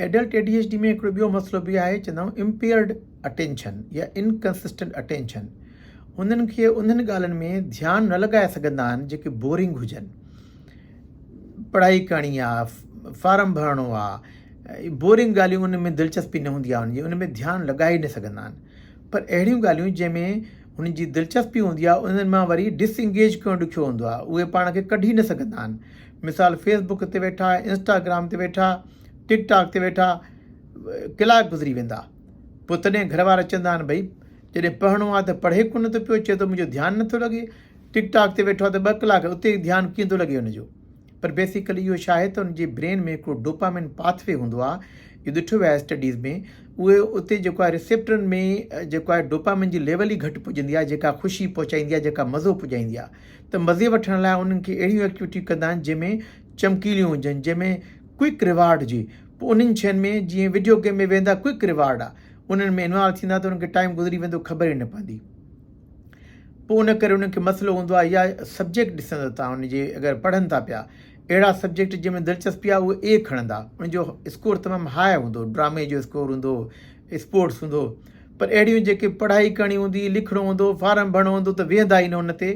Adult ADHD में हिकिड़ो ॿियो मसइलो बि आहे, चवंदा आहियूं इम्पेयर्ड अटेंशन या इनकंसिस्टेंट अटेंशन। उन्हनि खे उन्हनि ॻाल्हियुनि में ध्यानु न लॻाए सघंदा आहिनि जेके बोरिंग हुजनि। पढ़ाई करणी आहे, फार्म भरिणो आहे, बोरिंग ॻाल्हियूं उन में दिलचस्पी न हूंदी आहे, उन में ध्यानु लॻाए न सघंदा आहिनि। पर अहिड़ियूं ॻाल्हियूं जंहिंमें उन्हनि जी दिलचस्पी हूंदी आहे, उन्हनि मां वरी डिसएंगेज करणु ॾुखियो हूंदो आहे, उहे पाण खे कढी न सघंदा आहिनि। मिसाल फेसबुक ते वेठा, इंस्टाग्राम ते वेठा, टिकटॉक ते वेठा, कलाक गुज़री वेंदा। पोइ तॾहिं घर वारा चवंदा आहिनि भई जॾहिं पढ़णो आहे त पढ़े कोन थो पियो, चए थो मुंहिंजो ध्यानु नथो लॻे। टिकटॉक ते वेठो आहे त 2 कलाक, उते ध्यानु कीअं थो लॻे हुनजो। पर बेसिकली इहो छा आहे त हुनजे ब्रेन में हिकिड़ो डोपामिन पाथवे हूंदो आहे, इहो ॾिठो वियो आहे स्टडीज़ में। उहे उते जेको आहे रिसेप्टरनि में जेको आहे डोपामिन जी लेवल ई घटि पुॼंदी आहे, जेका ख़ुशी पहुचाईंदी आहे, जेका मज़ो पुॼाईंदी आहे। त मज़े वठण लाइ उन्हनि खे अहिड़ियूं एक्टिविटियूं कंदा आहिनि जंहिंमें चमकीलियूं हुजनि, जंहिंमें क्विक रिवार्ड हुजे। पोइ उन्हनि शयुनि में जीअं वीडियो गेम में वेंदा, क्विक रिवार्ड आहे, उन्हनि में इन्वॉल्व थींदा त उन्हनि खे टाइम गुज़री वेंदो, ख़बर ई न पवंदी। पोइ उन करे उन्हनि खे मसइलो हूंदो आहे, या सब्जेक्ट ॾिसंदो तव्हां उनजे अगरि पढ़नि था पिया, अहिड़ा सब्जेक्ट जंहिंमें दिलचस्पी आहे उहे A खणंदा, उनजो स्कोर तमामु हाई हूंदो, ड्रामे जो स्कोर हूंदो, स्पोर्ट्स हूंदो। पर अहिड़ियूं जेके पढ़ाई करणी हूंदी, लिखिणो हूंदो, फार्म भरिणो हूंदो, त वेहंदा ई न उन ते।